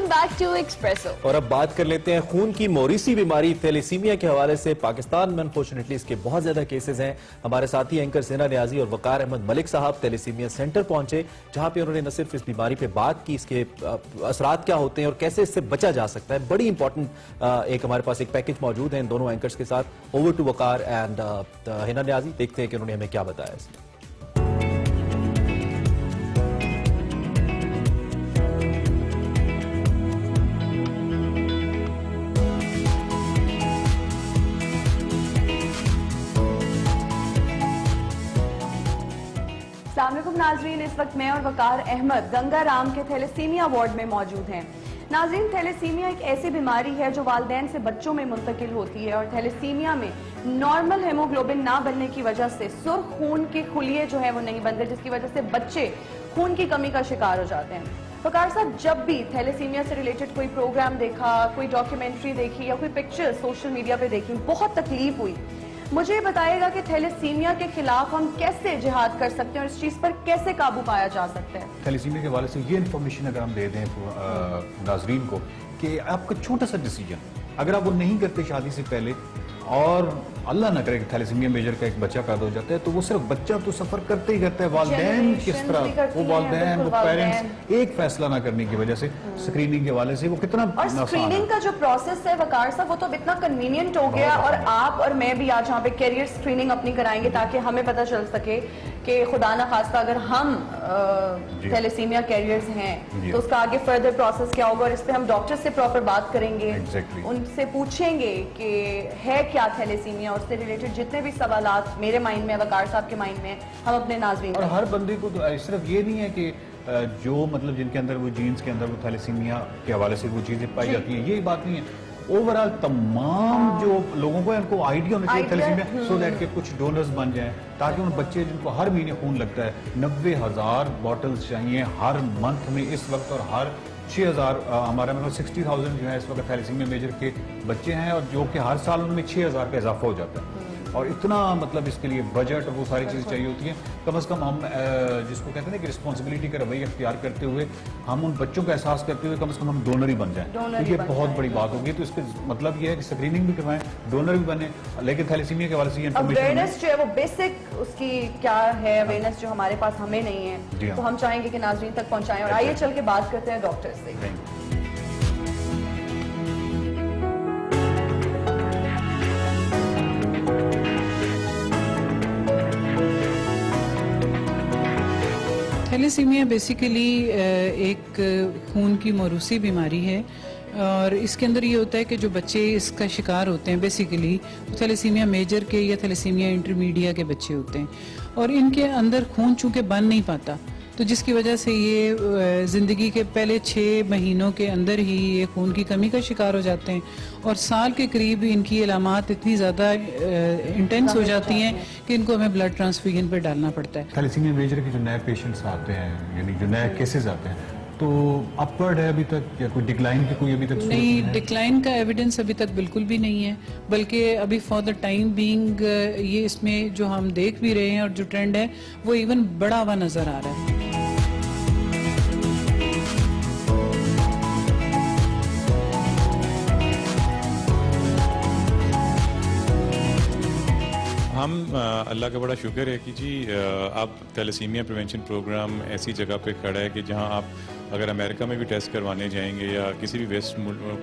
Back to espresso. और अब बात कर लेते हैं खून की मोरिसी बीमारी थैलेसीमिया के हवाले से। पाकिस्तान में अनफॉर्चुनेटली इसके बहुत ज्यादा केसेस हैं। हमारे साथी एंकर सेना नियाजी और वकार अहमद मलिक साहब थैलेसीमिया सेंटर पहुंचे, जहां पे उन्होंने न सिर्फ इस बीमारी पे बात की, इसके असरात क्या होते हैं और कैसे इससे बचा जा सकता है। बड़ी इंपॉर्टेंट एक हमारे पास एक पैकेज मौजूद है इन दोनों एंकर्स के साथ। Over to Waqar and Hina Niazi, देखते हैं कि उन्होंने हमें क्या बताया इसमें। अस्सलामुअलैकुम नाजरीन, इस वक्त मैं और वकार अहमद गंगा राम के थैलेसीमिया वार्ड में मौजूद हैं। नाजरीन, थैलेसीमिया एक ऐसी बीमारी है जो वालिदैन से बच्चों में मुंतकिल होती है और थैलेसीमिया में नॉर्मल हेमोग्लोबिन ना बनने की वजह से सुर्ख खून के खुलिये जो है वो नहीं बनते, जिसकी वजह से बच्चे खून की कमी का शिकार हो जाते हैं। वकार साहब, जब भी थैलेसीमिया से रिलेटेड कोई प्रोग्राम देखा, कोई डॉक्यूमेंट्री देखी या कोई पिक्चर सोशल मीडिया पे देखी, बहुत तकलीफ हुई। मुझे ये बताइएगा कि थैलेसीमिया के खिलाफ हम कैसे जिहाद कर सकते हैं और इस चीज पर कैसे काबू पाया जा सकता है। थैलेसीमिया के हवाले से ये इन्फॉर्मेशन अगर हम दे दें नाजरीन को कि आपका छोटा सा डिसीजन अगर आप वो नहीं करते शादी से पहले, और अल्लाह ना करे कि थैलेसीमिया मेजर का एक बच्चा पैदा हो जाता है, तो वो सिर्फ बच्चा तो सफर करते ही करता है, वालिदैन किस तरह वो वालिदैन वो पेरेंट्स एक फैसला ना करने की वजह से स्क्रीनिंग के हवाले से वो कितना और स्क्रीनिंग का जो प्रोसेस है वकार साहब, वो तो इतना कन्वीनियंट हो गया। और आप और मैं भी आज यहाँ पे कैरियर स्क्रीनिंग अपनी कराएंगे ताकि हमें पता चल सके कि खुदा ना खास्ता अगर हम थैलेसीमिया कैरियर्स हैं तो उसका आगे फर्दर प्रोसेस क्या होगा, और इस पे हम डॉक्टर से प्रॉपर बात करेंगे। उनसे पूछेंगे कि है क्या थैलेसीमिया, उससे रिलेटेड जितने भी सवालात मेरे माइंड में, वकार साहब के माइंड में, हम अपने नाज़रीन। और हर बंदे को तो सिर्फ ये नहीं है कि जो मतलब जिनके अंदर वो जीन्स के अंदर वो थैलेसीमिया के हवाले से वो चीजें पाई जाती हैं, ये बात नहीं है। ओवरऑल तमाम जो लोगों को उनको आइडिया होना चाहिए थैलेसीमिया, सो दैट के कुछ डोनर्स बन जाएं, ताकि उन बच्चे जिनको हर महीने खून लगता है 90,000 बॉटल्स चाहिए हर मंथ में इस वक्त, और हर 6,000 हमारे मतलब 60,000 जो है इस वक्त थैलेसीमिया मेजर के बच्चे हैं, और जो कि हर साल उनमें 6,000 का इजाफा हो जाता है। और इतना मतलब इसके लिए बजट और वो सारी चीज़ें चाहिए होती हैं। कम से कम हम जिसको कहते हैं ना कि रिस्पॉन्सिबिलिटी का रवैया अख्तियार करते हुए, हम उन बच्चों का एहसास करते हुए कम से कम हम डोनर ही बन जाएं, तो ये बहुत बड़ी बात होगी। तो इसके मतलब ये है कि स्क्रीनिंग भी करवाएं, डोनर भी बने, लेकिन थैलेसीमिया के हवाले से अवेयरनेस जो है वो बेसिक उसकी क्या है, अवेयरनेस जो हमारे पास हमें नहीं है, तो हम चाहेंगे कि नाज़रीन तक पहुंचाएं। और आइए चल के बात करते हैं डॉक्टर से। थैलेसीमिया बेसिकली एक खून की मोरूसी बीमारी है, और इसके अंदर ये होता है कि जो बच्चे इसका शिकार होते हैं बेसिकली थैलेसीमिया मेजर के या थैलेसीमिया इंटरमीडिया के बच्चे होते हैं, और इनके अंदर खून चूँकि बन नहीं पाता, तो जिसकी वजह से ये ज़िंदगी के पहले 6 महीनों के अंदर ही ये खून की कमी का शिकार हो जाते हैं, और साल के करीब इनकी अलामात इतनी ज़्यादा इंटेंस हो जाती हैं कि इनको हमें ब्लड ट्रांसफ्यूजन पर डालना पड़ता है। थैलेसीमिया मेजर के जो नए पेशेंट्स आते हैं, यानी जो नए केसेस आते हैं, तो अपवर्ड है अभी तक, या कोई डिक्लाइन की कोई अभी तक नहीं? डिक्लाइन का एविडेंस अभी तक बिल्कुल भी नहीं है, बल्कि अभी फॉर द टाइम बीइंग ये इसमें जो हम देख भी रहे हैं और जो ट्रेंड है वो इवन बढ़ा हुआ नजर आ रहा है। हम अल्लाह का बड़ा शुक्र है कि जी अब थैलेसीमिया प्रिवेंशन प्रोग्राम ऐसी जगह पे खड़ा है कि जहां आप अगर अमेरिका में भी टेस्ट करवाने जाएंगे या किसी भी वेस्ट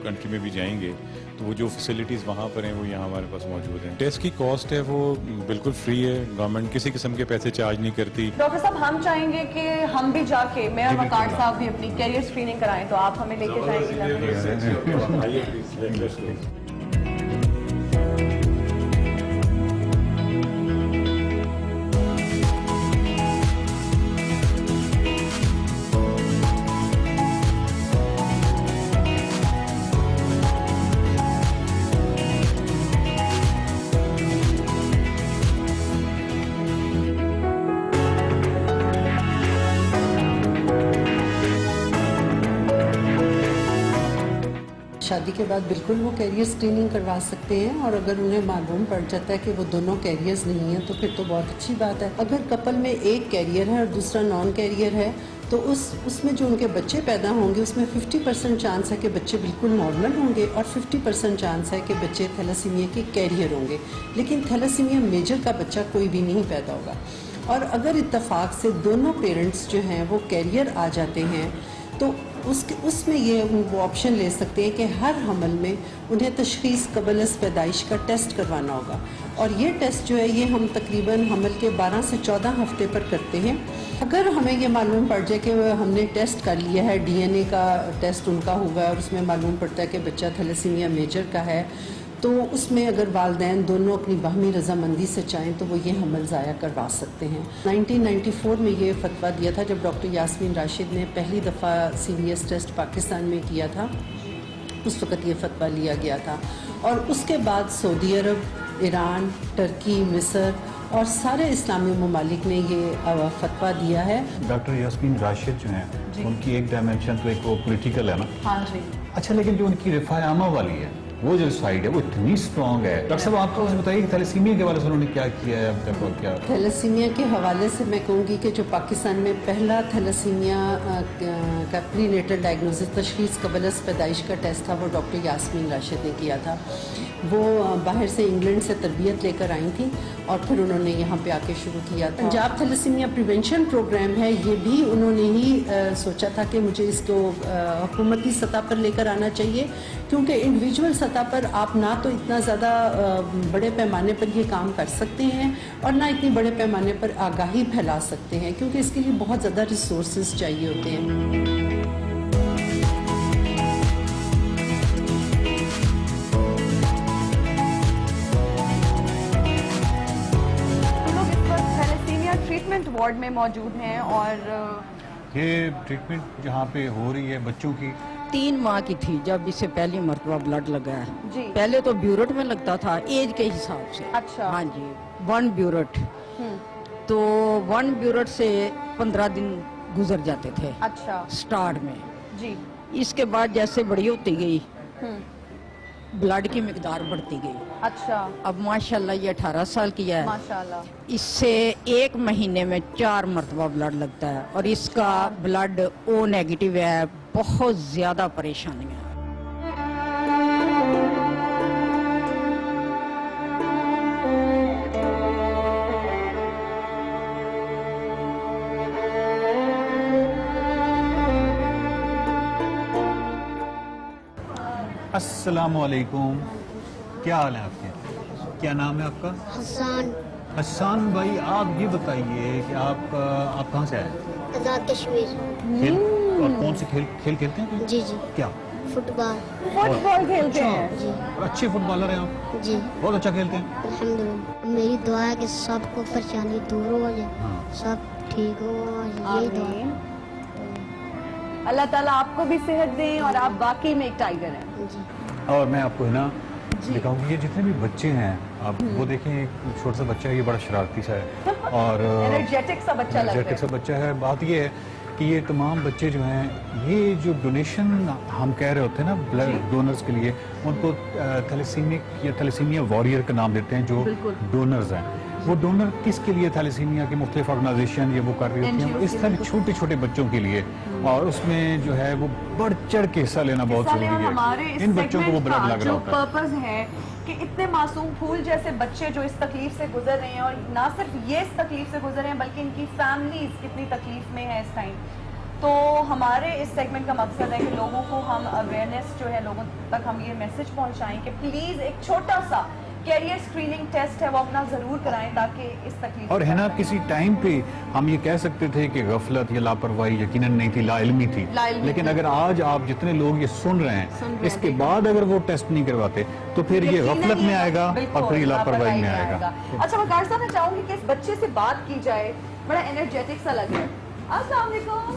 कंट्री में भी जाएंगे, तो वो जो फैसिलिटीज़ वहाँ पर हैं वो यहाँ हमारे पास मौजूद हैं। टेस्ट की कॉस्ट है वो बिल्कुल फ्री है, गवर्नमेंट किसी किस्म के पैसे चार्ज नहीं करती। डॉक्टर साहब, हम चाहेंगे कि हम भी जाके, मैं और वकार साहब भी अपनी कैरियर स्क्रीनिंग कराएं, तो आप हमें लेके जाएंगे? شادی کے بعد بالکل وہ کیریئر اسکریننگ کروا سکتے ہیں، اور اگر انہیں معلوم پڑ جاتا ہے کہ وہ دونوں کیریئرز نہیں ہیں تو پھر تو بہت اچھی بات ہے۔ اگر کپل میں ایک کیریئر ہے اور دوسرا نان کیریئر ہے تو اس میں جو ان کے بچے پیدا ہوں گے اس میں 50% چانس ہے کہ بچے بالکل نارمل ہوں گے، اور 50% چانس ہے کہ بچے تھیلیسیمیا کے کیریئر ہوں گے، لیکن تھیلیسیمیا میجر کا بچہ کوئی بھی نہیں پیدا ہوگا۔ اور اگر اتفاق سے دونوں پیرنٹس جو ہیں وہ کیریئر آ جاتے ہیں تو اس میں یہ وہ آپشن لے سکتے ہیں کہ ہر حمل میں انہیں تشخیص قبل از پیدائش کا ٹیسٹ کروانا ہوگا، اور یہ ٹیسٹ جو ہے یہ ہم تقریباً حمل کے 12 سے 14 ہفتے پر کرتے ہیں۔ اگر ہمیں یہ معلوم پڑ جائے کہ ہم نے ٹیسٹ کر لیا ہے، ڈی این اے کا ٹیسٹ ان کا ہوا ہے اور اس میں معلوم پڑتا ہے کہ بچہ تھیلیسیمیا میجر کا ہے، تو اس میں اگر والدین دونوں اپنی باہمی رضامندی سے چاہیں تو وہ یہ حمل ضائع کروا سکتے ہیں۔ 1994 میں یہ فتویٰ دیا تھا جب ڈاکٹر یاسمین راشد نے پہلی دفعہ سی وی ایس ٹیسٹ پاکستان میں کیا تھا، اس وقت یہ فتویٰ لیا گیا تھا، اور اس کے بعد سعودی عرب، ایران، ترکی، مصر اور سارے اسلامی ممالک نے یہ فتویٰ دیا ہے۔ ڈاکٹر یاسمین راشد جو ہیں ان کی ایک ڈائمینشن تو ایک وہ پولیٹیکل ہے نا، ہاں جی، اچھا، لیکن جو ان کی رفاع عامہ والی ہے وہ جو سائڈ ہے وہ اتنی اسٹرانگ ہے۔ ڈاکٹر صاحب آپ کو بتائیے کہ تھیلیسیمیا کے حوالے سے انہوں نے کیا کیا ہے اب تک اور کیا؟ تھیلیسیمیا کے حوالے سے میں کہوں گی کہ جو پاکستان میں پہلا تھیلیسیمیا کا پری نیٹل ڈائگنوسس تشخیص قبل از پیدائش کا ٹیسٹ تھا وہ ڈاکٹر یاسمین راشد نے کیا تھا۔ وہ باہر سے انگلینڈ سے تربیت لے کر آئی تھیں اور پھر انہوں نے یہاں پہ آ کے شروع کیا تھا۔ پنجاب تھیلیسیمیا پریونشن پروگرام ہے، یہ بھی انہوں نے ہی سوچا تھا کہ مجھے اس کو حکومتی سطح پر لے کر آنا چاہیے، کیونکہ انڈیویجول سطح پر آپ نہ تو اتنا زیادہ بڑے پیمانے پر یہ کام کر سکتے ہیں اور نہ اتنی بڑے پیمانے پر آگاہی پھیلا سکتے ہیں، کیونکہ اس کے لیے بہت زیادہ ریسورسز چاہیے ہوتے ہیں۔ ٹریٹمنٹ وارڈ میں موجود ہیں، اور یہ ٹریٹمنٹ جہاں پہ ہو رہی ہے بچوں کی 3 ماہ کی تھی جب اسے پہلی مرتبہ بلڈ لگا ہے۔ جی، پہلے تو بیورٹ میں لگتا تھا ایج کے حساب سے۔ اچھا، ہاں جی، 1 بیورٹ، تو 1 بیورٹ سے 15 دن گزر جاتے تھے اچھا، سٹارٹ میں۔ جی، اس کے بعد جیسے بڑی ہوتی گئی بلڈ کی مقدار بڑھتی گئی۔ اچھا، اب ماشاءاللہ یہ 18 سال کی ہے، ماشاءاللہ، اس سے 1 مہینے میں 4 مرتبہ بلڈ لگتا ہے، اور اس کا بلڈ او نیگیٹو ہے، بہت زیادہ پریشانی ہے۔ السلام علیکم، کیا حال ہے آپ کے؟ کیا نام ہے آپ کا؟ حسان، حسان بھائی، آپ یہ بتائیے کہ آپ کہاں سے آئے؟ آزاد کشمیر۔ کھیل اور کون سے کھیل کھیلتے ہیں؟ جی جی، کیا فٹ بال۔ فٹ بال کھیلتے ہیں؟ جی اور اچھے فٹ بالر ہیں آپ؟ جی، بہت اچھا کھیلتے ہیں۔ الحمدللہ، میری دعا ہے کہ سب کو پریشانی دور ہو جائے، سب ٹھیک ہو، یہی دعا ہے۔ آمین۔ اللہ تعالیٰ آپ کو بھی صحت دیں اور آپ واقعی میں ایک ٹائیگر ہیں۔ جی، اور میں آپ کو ہے نا دکھاؤں گی، یہ جتنے بھی بچے ہیں آپ وہ دیکھیں، ایک چھوٹا سا بچہ ہے، یہ بڑا شرارتی سا ہے اور انرجیٹک سا بچہ لگ رہا انرجیٹک سا بچہ ہے۔ بات یہ ہے کہ یہ تمام بچے جو ہیں، یہ جو ڈونیشن ہم کہہ رہے ہوتے ہیں نا بلڈ ڈونرز کے لیے، ان کو تھیلیسیمک یا تھیلیسیمیا واریر کا نام دیتے ہیں، جو ڈونرز ہیں۔ وہ ڈونر کس کے لیے؟ تھیلیسیمیا کی مختلف آرگنائزیشن یہ وہ کر رہی ہوتی ہیں اس طرح چھوٹے چھوٹے بچوں کے لیے، اور اس میں جو ہے وہ بڑھ چڑھ کے حصہ لینا بہت ضروری ہے۔ ان بچوں کو وہ بلڈ لگ رہا ہوتا ہے۔ پرپز ہے کہ اتنے معصوم پھول جیسے بچے جو اس تکلیف سے گزر رہے ہیں، اور نہ صرف یہ اس تکلیف سے گزر رہے ہیں بلکہ ان کی فیملیز کتنی تکلیف میں ہے اس ٹائم، تو ہمارے اس سیگمنٹ کا مقصد ہے کہ لوگوں کو ہم اویئرنیس جو ہے، لوگوں تک ہم یہ میسج پہنچائیں کہ پلیز ایک چھوٹا سا کیریئر سکریننگ ٹیسٹ ہے وہ اپنا ضرور کرائیں تاکہ اس تکلیف اور ہے نا کسی ٹائم پہ ہم یہ کہہ سکتے تھے کہ غفلت یا لاپرواہی یقیناً نہیں تھی، لا علمی تھی، لیکن اگر آج آپ جتنے لوگ یہ سن رہے ہیں اس کے بعد اگر وہ ٹیسٹ نہیں کرواتے تو پھر یہ غفلت میں آئے گا اور پھر یہ لاپرواہی میں آئے گا۔ اچھا وقار صاحب، میں چاہوں گی کہ اس بچے سے بات کی جائے، بڑا انرجیٹک سا لگ رہا ہے۔ السلام علیکم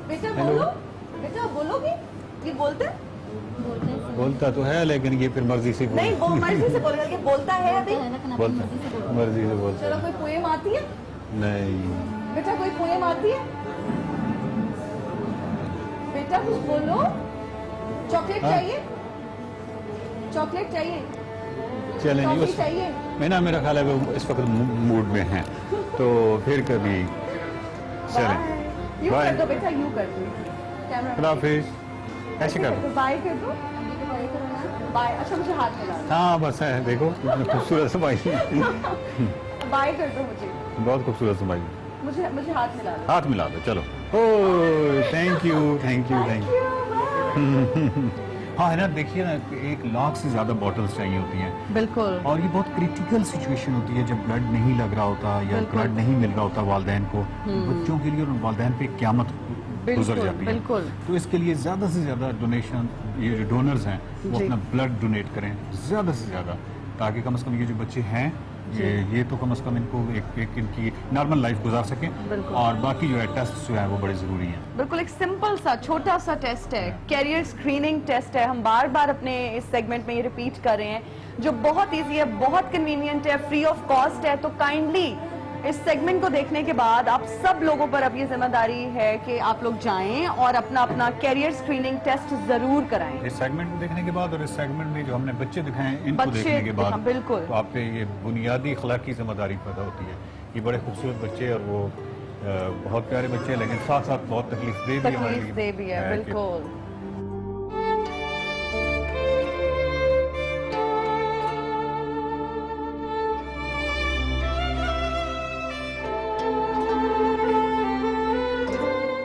بیٹا، بولو بیٹا، بولو گی؟ یہ بولتے ہیں؟ بولتا تو ہے لیکن یہ پھر مرضی سے نہیں، وہ مرضی سے بول رہا، بولتا ہے ابھی؟ بولتا مرضی سے بولتا چلو، کوئی پوئم آتی ہے نہیں۔ بیٹا؟ کوئی پوئم آتی ہے بیٹا؟ کچھ بولو۔ चॉकलेट चाहिए? चॉकलेट चाहिए? चलें जी, टॉफी चाहिए? मैं ना, मेरा ख्याल है वो इस वक्त मूड में हैं, तो फिर कभी चलें। यू बाय। कर दो बेटा, यू कर दो कैमरा। खुदा हाफिज। ऐसे कर दो। बाय कर दो। बाय। अच्छा मुझे हाथ मिला दो। हाँ बस है, देखो कितनी खूबसूरत समाई है। बाय कर दो मुझे। बहुत खूबसूरत समाई है। मुझे मुझे हाथ मिला दो। हाथ मिला दो, चलो। ओ thank you, thank you, thank you. हाँ है ना, देखिए ना, 1 लाख से ज्यादा बॉटल्स चाहिए होती हैं, बिल्कुल। और ये बहुत क्रिटिकल सिचुएशन होती है जब ब्लड नहीं लग रहा होता या ब्लड नहीं मिल रहा होता वालिदैन को, बच्चों के लिए और वालिदैन पे क़यामत गुजर जाती है। बिल्कुल। तो इसके लिए ज्यादा से ज्यादा डोनेशन, ये जो डोनर्स हैं वो जी। अपना ब्लड डोनेट करें ज्यादा से ज्यादा, ताकि कम से कम ये जो बच्चे हैं ये तो कम से कम इनको एक इनकी नॉर्मल लाइफ गुजार सकें, और बाकी जो है टेस्ट जो है वो बड़े जरूरी हैं। बिल्कुल, एक सिंपल सा छोटा सा टेस्ट है, कैरियर स्क्रीनिंग टेस्ट है। हम बार बार अपने इस सेगमेंट में ये रिपीट कर रहे हैं, जो बहुत इजी है, बहुत कन्वीनियंट है, फ्री ऑफ कॉस्ट है। तो काइंडली इस सेगमेंट को देखने के बाद आप सब लोगों पर अब ये जिम्मेदारी है कि आप लोग जाएं और अपना अपना कैरियर स्क्रीनिंग टेस्ट जरूर कराएं। इस सेगमेंट को देखने के बाद और इस सेगमेंट में जो हमने बच्चे दिखाए हैं इनको बच्चे देखने के बाद, हाँ, बिल्कुल। तो आप पे ये बुनियादी अखलाकी जिम्मेदारी पैदा होती है। ये बड़े खूबसूरत बच्चे और वो बहुत प्यारे बच्चे हैं, लेकिन साथ साथ बहुत तकलीफ दे भी हमारे तकलीफ दे भी है, कि बिल्कुल।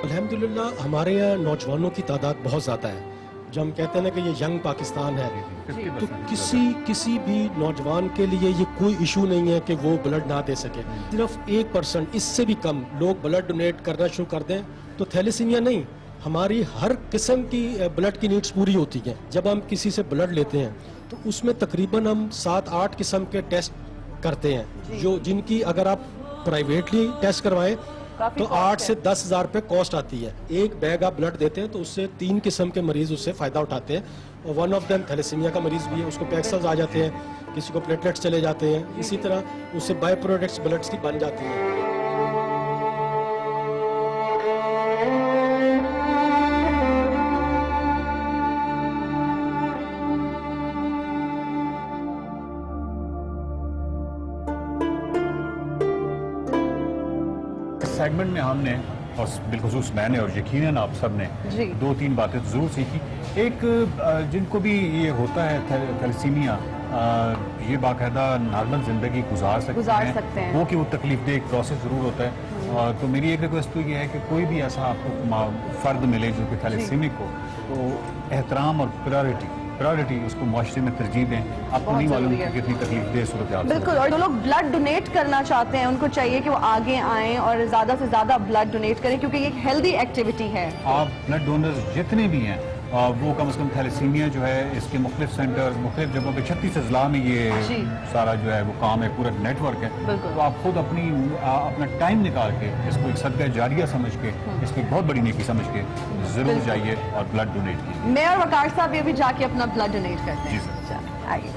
अल्हम्दुलिल्लाह हमारे यहाँ नौजवानों की तादाद बहुत ज़्यादा है। जो हम कहते हैं ना कि ये यंग पाकिस्तान है, तो किसी भी नौजवान के लिए ये कोई इशू नहीं है कि वो ब्लड ना दे सके। सिर्फ 1% इससे भी कम लोग ब्लड डोनेट करना शुरू कर दें तो थैलेसीमिया नहीं, हमारी हर किस्म की ब्लड की नीड्स पूरी होती हैं। जब हम किसी से ब्लड लेते हैं तो उसमें तकरीबन हम 7-8 किस्म के टेस्ट करते हैं, जो जिनकी अगर आप प्राइवेटली टेस्ट करवाएं तो 8 से 10 हज़ार रुपये कॉस्ट आती है। एक बैग आप ब्लड देते हैं तो उससे 3 किस्म के मरीज उससे फ़ायदा उठाते हैं, और वन ऑफ देम थैलेसीमिया का मरीज भी है, उसको पैक्सल्स आ जाते हैं, किसी को प्लेटलेट्स चले जाते हैं, इसी तरह उससे बाय प्रोडक्ट्स ब्लड्स की बन जाती हैं। सेगमेंट में हमने, और बिलखुसूस मैंने और यकीनन आप सब ने, 2-3 बातें तो जरूर सीखी। एक, जिनको भी ये होता है थैलेसीमिया, ये बाकायदा नॉर्मल जिंदगी गुजार सकते हैं, वो कि वो तकलीफ दे एक प्रोसेस जरूर होता है। तो मेरी एक रिक्वेस्ट तो ये है कि कोई भी ऐसा आपको फर्द मिले जो कि थैलेसीमिक हो, तो एहतराम और प्रायोरिटी उसको मुआशरे में तरजीह दें। आपको नहीं मालूम कि कितनी तकलीफ दे सूरत हाल। बिल्कुल, और जो लोग ब्लड डोनेट करना चाहते हैं उनको चाहिए कि वो आगे आएं और ज्यादा से ज्यादा ब्लड डोनेट करें, क्योंकि ये एक हेल्दी एक्टिविटी है। आप ब्लड डोनर्स जितने भी हैं, वो कम से कम थैलेसीमिया जो है इसके मुख्तलिफ सेंटर, मुख्तलिफ जगहों पे 36 अजला में ये सारा जो है वो काम है, पूरा नेटवर्क है। तो आप खुद अपना टाइम निकाल के इसको एक सदका जारिया समझ के, इसको एक बहुत बड़ी नेकी समझ के जरूर जाइए और ब्लड डोनेट कीजिए। मैं और वकार साहब ये भी जाके अपना ब्लड डोनेट करते हैं। जी सर। आइए।